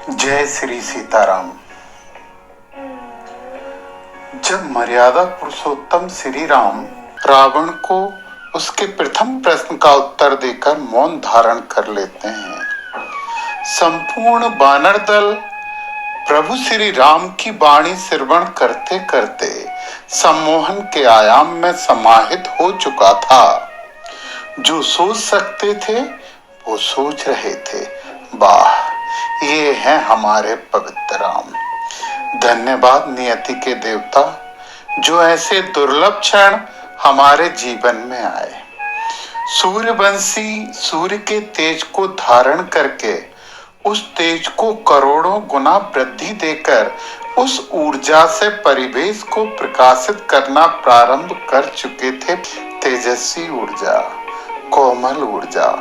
जय श्री सीताराम। जब मर्यादा पुरुषोत्तम श्री राम रावण को उसके प्रथम प्रश्न का उत्तर देकर मौन धारण कर लेते हैं, संपूर्ण वानर दल प्रभु श्री राम की वाणी श्रवण करते करते सम्मोहन के आयाम में समाहित हो चुका था। जो सोच सकते थे वो सोच रहे थे, वाह, ये हैं हमारे पवित्र राम। धन्यवाद नियति के देवता, जो ऐसे दुर्लभ क्षण हमारे जीवन में आए। सूर्यवंशी सूर्य के तेज को धारण करके उस तेज को करोड़ों गुना वृद्धि देकर उस ऊर्जा से परिवेश को प्रकाशित करना प्रारंभ कर चुके थे। तेजस्वी ऊर्जा, कोमल ऊर्जा,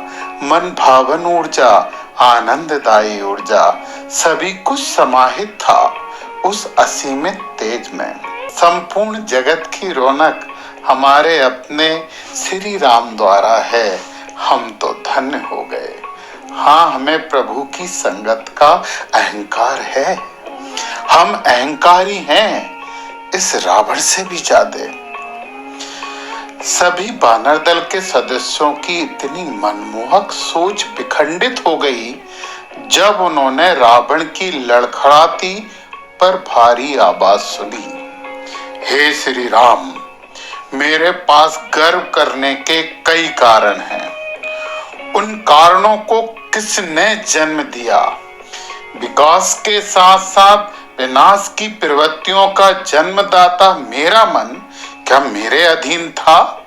मन भावन ऊर्जा, आनंददायी ऊर्जा, सभी कुछ समाहित था उस असीमित तेज में। संपूर्ण जगत की रौनक हमारे अपने श्री राम द्वारा है। हम तो धन्य हो गए। हाँ, हमें प्रभु की संगत का अहंकार है। हम अहंकारी हैं इस रावण से भी ज्यादा। सभी वानर दल के सदस्यों की इतनी मनमोहक सोच विखंडित हो गई जब उन्होंने रावण की लड़खड़ाती पर भारी आवाज सुनी। हे श्री राम, मेरे पास गर्व करने के कई कारण हैं। उन कारणों को किसने जन्म दिया? विकास के साथ साथ विनाश की प्रवृत्तियों का जन्मदाता मेरा मन क्या मेरे अधीन था?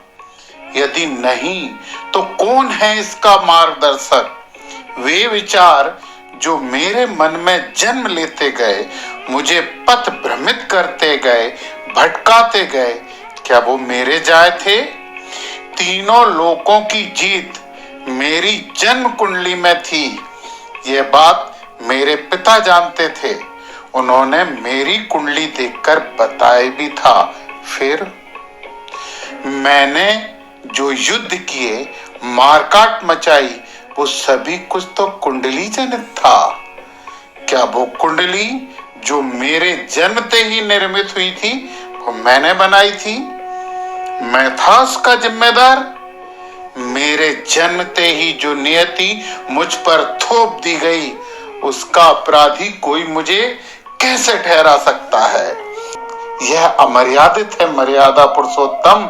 यदि नहीं तो कौन है इसका मार्गदर्शक? वे विचार जो मेरे मन में जन्म लेते गए, मुझे पथ भ्रमित करते गए, भटकाते गए, क्या वो मेरे जाए थे? तीनों लोकों की जीत मेरी जन्म कुंडली में थी। ये बात मेरे पिता जानते थे। उन्होंने मेरी कुंडली देखकर बताया भी था। फिर मैंने जो युद्ध किए, मारकाट मचाई, वो सभी कुछ तो कुंडली जनित था। क्या वो कुंडली जो मेरे जन्मते ही निर्मित हुई थी वो मैंने बनाई थी? मैं था उसका जिम्मेदार। मेरे जन्मते ही जो नियति मुझ पर थोप दी गई, उसका अपराधी कोई मुझे कैसे ठहरा सकता है? यह अमर्यादित है मर्यादा पुरुषोत्तम,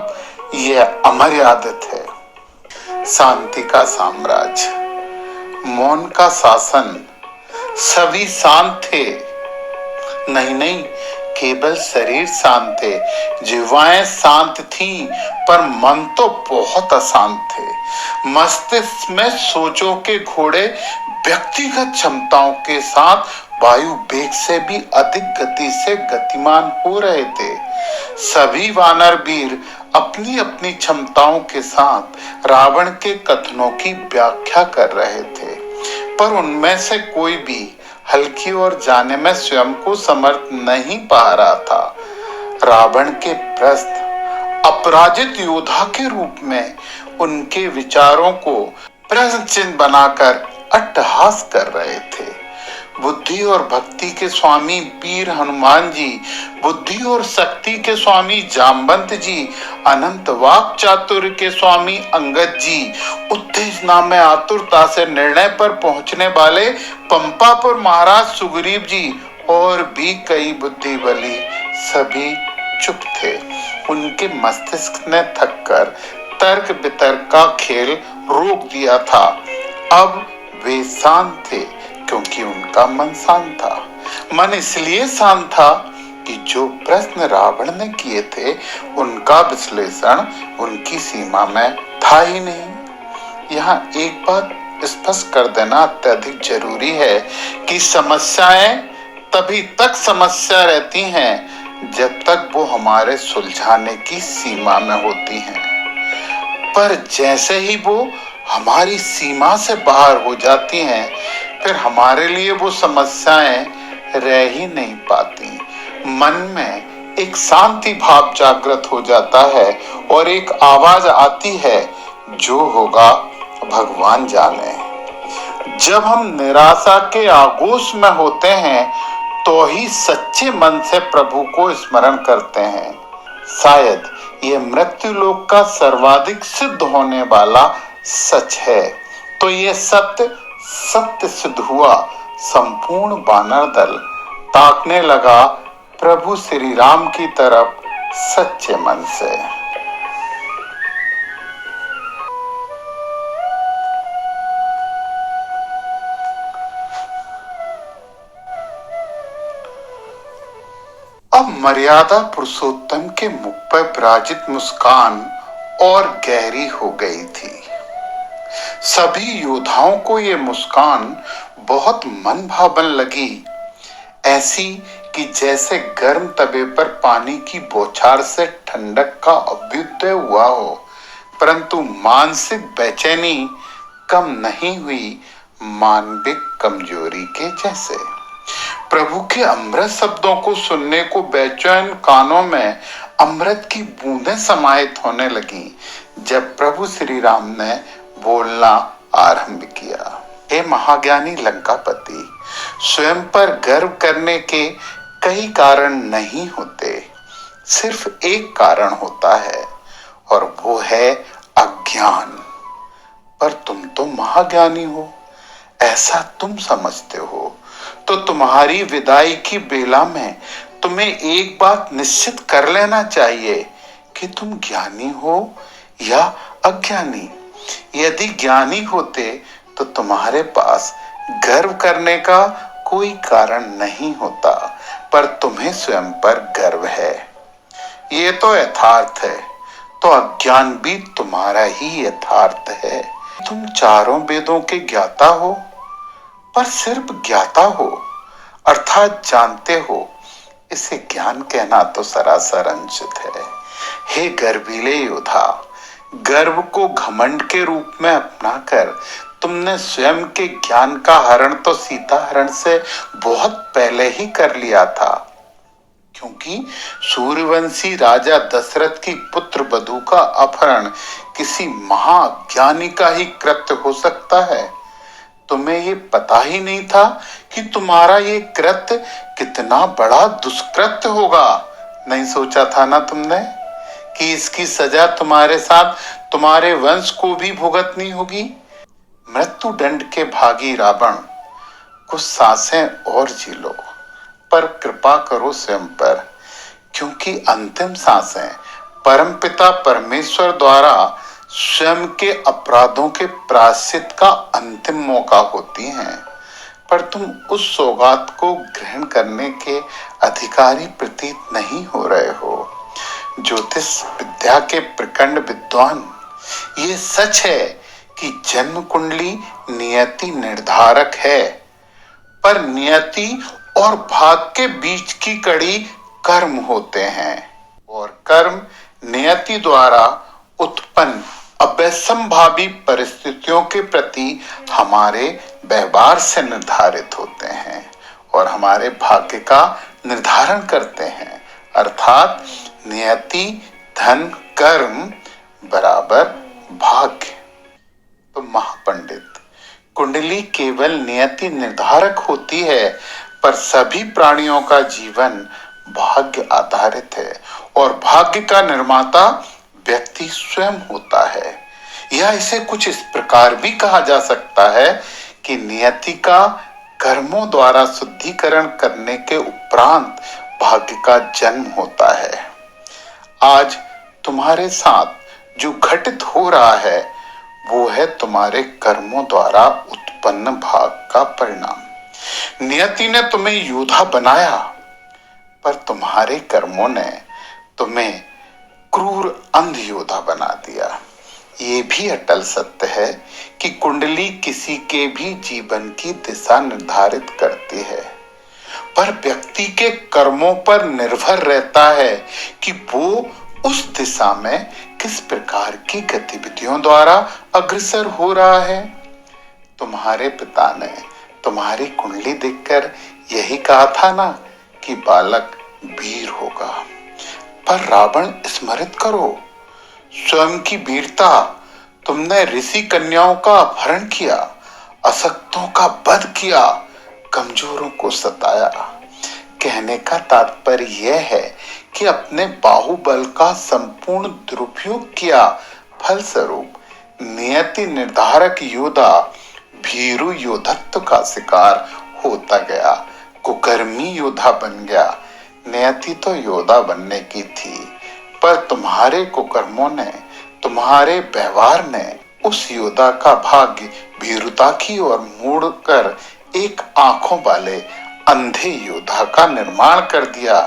यह अमर्यादित है। शांति का साम्राज्य, मौन का शासन, सभी शांत थे। नहीं, केवल शरीर शांत थे, जिह्वाएं शांत थीं, पर मन तो बहुत अशांत थे। मस्तिष्क में सोचों के घोड़े व्यक्तिगत क्षमताओं के साथ वायु वेग से भी अधिक गति से गतिमान हो रहे थे। सभी वानर वीर अपनी अपनी क्षमताओं के साथ रावण के कथनों की व्याख्या कर रहे थे, पर उनमें से कोई भी हल्की ओर जाने में स्वयं को समर्थ नहीं पा रहा था। रावण के प्रश्न अपराजित योद्धा के रूप में उनके विचारों को प्रश्न चिन्ह बनाकर अट्टहास कर रहे थे। बुद्धि और भक्ति के स्वामी वीर हनुमान जी, बुद्धि और शक्ति के स्वामी जामवंत जी, अनंत वाक चातुर्य के स्वामी अंगद जी, उत्तेजना में आतुरता से निर्णय पर पहुंचने वाले पंपापुर महाराज सुग्रीव जी और भी कई बुद्धि बली, सभी चुप थे। उनके मस्तिष्क ने थककर तर्क वितर्क का खेल रोक दिया था। अब वे शांत थे क्योंकि उनका मन शांत था। मन इसलिए शांत था कि जो प्रश्न रावण ने किए थे उनका विश्लेषण उनकी सीमा में था ही नहीं। यहाँ एक बात स्पष्ट कर देना अत्यधिक जरूरी है कि समस्याएं तभी तक समस्या रहती हैं जब तक वो हमारे सुलझाने की सीमा में होती हैं, पर जैसे ही वो हमारी सीमा से बाहर हो जाती हैं, फिर हमारे लिए वो समस्याएं रह ही नहीं पाती। मन में एक शांति भाव जागृत हो जाता है और एक आवाज आती है, जो होगा भगवान जाने। जब हम निराशा के आगोश में होते हैं तो ही सच्चे मन से प्रभु को स्मरण करते हैं। शायद ये मृत्यु लोक का सर्वाधिक सिद्ध होने वाला सच है। तो ये सत्य सत्य सिद्ध हुआ। संपूर्ण वानर दल ताकने लगा प्रभु श्री राम की तरफ सच्चे मन से। अब मर्यादा पुरुषोत्तम के मुख पर विराजित मुस्कान और गहरी हो गई थी। सभी योद्धाओं को ये मुस्कान बहुत मन भावन लगी, ऐसी कि जैसे गर्म तवे पर पानी की बौछार से ठंडक का अभ्युदय हुआ हो, परंतु मानसिक बेचैनी कम नहीं हुई मानविक कमजोरी के जैसे। प्रभु के अमृत शब्दों को सुनने को बेचैन कानों में अमृत की बूंदें समाहित होने लगी जब प्रभु श्री राम ने बोलना आरंभ किया। हे महाज्ञानी लंकापति, स्वयं पर गर्व करने के कई कारण नहीं होते, सिर्फ एक कारण होता है और वो है अज्ञान। पर तुम तो महाज्ञानी हो, ऐसा तुम समझते हो, तो तुम्हारी विदाई की बेला में तुम्हें एक बात निश्चित कर लेना चाहिए कि तुम ज्ञानी हो या अज्ञानी। यदि ज्ञानी होते तो तुम्हारे पास गर्व करने का कोई कारण नहीं होता, पर तुम्हें स्वयं पर गर्व है। ये तो यथार्थ है, तो अज्ञान भी तुम्हारा ही यथार्थ है। तुम चारों वेदों के ज्ञाता हो, पर सिर्फ ज्ञाता हो अर्थात जानते हो, इसे ज्ञान कहना तो सरासर अनुचित है। हे गर्वीले योद्धा, गर्व को घमंड के रूप में अपनाकर तुमने स्वयं के ज्ञान का हरण तो सीता हरण से बहुत पहले ही कर लिया था, क्योंकि सूर्यवंशी राजा दशरथ की पुत्र वधू का अपहरण किसी महाज्ञानी का ही कृत्य हो सकता है। तुम्हें ये पता ही नहीं था कि तुम्हारा ये कृत्य कितना बड़ा दुष्कृत्य होगा। नहीं सोचा था ना तुमने कि इसकी सजा तुम्हारे साथ तुम्हारे वंश को भी भुगतनी होगी। मृत्यु दंड के भागी रावण, कुछ सांसें और जी लो, पर कृपा करो स्वयं पर, क्योंकि अंतिम सांसें परमपिता परमेश्वर द्वारा स्वयं के अपराधों के प्रायश्चित का अंतिम मौका होती हैं। पर तुम उस सौगात को ग्रहण करने के अधिकारी प्रतीत नहीं हो रहे हो। ज्योतिष विद्या के प्रकांड विद्वान, ये सच है कि जन्म कुंडली नियति निर्धारक है, पर नियति और भाग के बीच की कड़ी कर्म होते हैं, और कर्म नियति द्वारा उत्पन्न अवश्यंभावी परिस्थितियों के प्रति हमारे व्यवहार से निर्धारित होते हैं और हमारे भाग्य का निर्धारण करते हैं। अर्थात नियति धन कर्म बराबर भाग्य। तो महापंडित, कुंडली केवल नियति निर्धारक होती है, पर सभी प्राणियों का जीवन भाग्य आधारित है और भाग्य का निर्माता व्यक्ति स्वयं होता है। या इसे कुछ इस प्रकार भी कहा जा सकता है कि नियति का कर्मों द्वारा शुद्धिकरण करने के उपरांत भाग्य का जन्म होता है। आज तुम्हारे साथ जो घटित हो रहा है वो है तुम्हारे कर्मों द्वारा उत्पन्न भाग का परिणाम। नियति ने तुम्हें योद्धा बनाया, पर तुम्हारे कर्मों ने तुम्हें क्रूर अंध योद्धा बना दिया। ये भी अटल सत्य है कि कुंडली किसी के भी जीवन की दिशा निर्धारित करती है, पर व्यक्ति के कर्मों पर निर्भर रहता है कि वो उस दिशा में किस प्रकार की गतिविधियों द्वारा अग्रसर हो रहा है। तुम्हारे पिता ने तुम्हारी कुंडली देखकर यही कहा था ना कि बालक वीर होगा। पर रावण, स्मरित करो स्वयं की वीरता। तुमने ऋषि कन्याओं का अपहरण किया, अशक्तों का वध किया, कमजोरों को सताया। कहने का तात्पर्य यह है कि अपने बाहुबल का संपूर्ण दुरुपयोग किया, फलस्वरूप नियति निर्धारक योद्धा भीरु योद्धत्व का शिकार होता गया, कुकर्मी योद्धा बन गया। नियति तो योद्धा बनने की थी, पर तुम्हारे कुकर्मों ने, तुम्हारे व्यवहार ने उस योद्धा का भाग्य भीरुता की ओर मोड़कर एक आंखों वाले अंधे योद्धा का निर्माण कर दिया।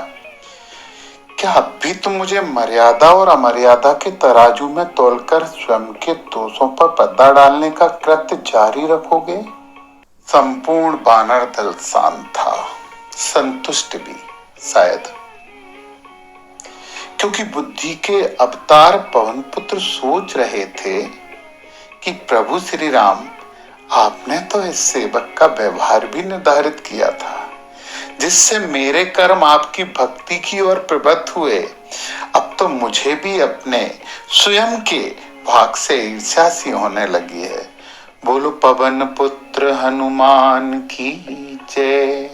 क्या अब भी तुम मुझे मर्यादा और अमर्यादा के तराजू में तोलकर स्वयं के दोषों पर पर्दा डालने का कृत्य जारी रखोगे? संपूर्ण वानर दल शांत था, संतुष्ट भी शायद, क्योंकि बुद्धि के अवतार पवन पुत्र सोच रहे थे कि प्रभु श्री राम, आपने तो इस सेवक का व्यवहार भी निर्धारित किया था, जिससे मेरे कर्म आपकी भक्ति की ओर प्रवृत्त हुए। अब तो मुझे भी अपने स्वयं के भाग से ईर्ष्या सी होने लगी है। बोलो पवन पुत्र हनुमान की जय।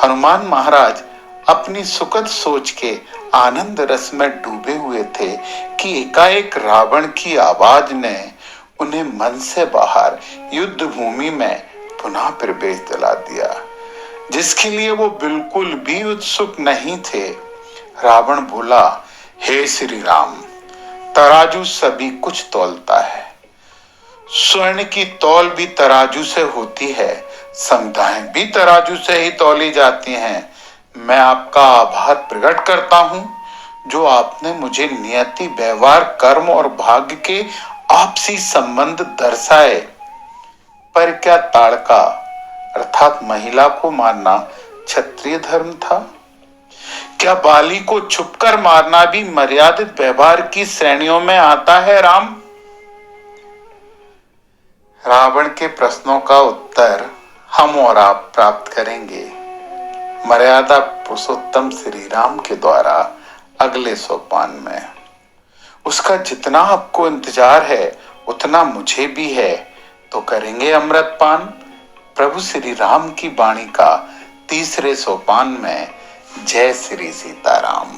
हनुमान महाराज अपनी सुखद सोच के आनंद रस में डूबे हुए थे कि एकाएक रावण की आवाज ने उन्हें मन से बाहर युद्ध भूमि में पुनः प्रवेश दिला दिया, जिसके लिए वो बिल्कुल भी उत्सुक नहीं थे। रावण बोला, हे श्री राम, तराजू सभी कुछ तौलता है, स्वर्ण की तौल भी तराजू से होती है, संध्याएं भी तराजू से ही तौली जाती हैं। मैं आपका आभार प्रकट करता हूं, जो आपने मुझे नियति, व्यवहार, कर्म और भाग्य के आपसी संबंध दर्शाए। पर क्या ताड़का अर्थात महिला को मारना क्षत्रिय धर्म था? क्या बाली को छुपकर मारना भी मर्यादित व्यवहार की श्रेणियों में आता है? राम, रावण के प्रश्नों का उत्तर हम और आप प्राप्त करेंगे मर्यादा पुरुषोत्तम श्री राम के द्वारा अगले सोपान में। उसका जितना आपको इंतजार है उतना मुझे भी है, तो करेंगे अमृतपान प्रभु श्री राम की वाणी का तीसरे सोपान में। जय श्री सीताराम।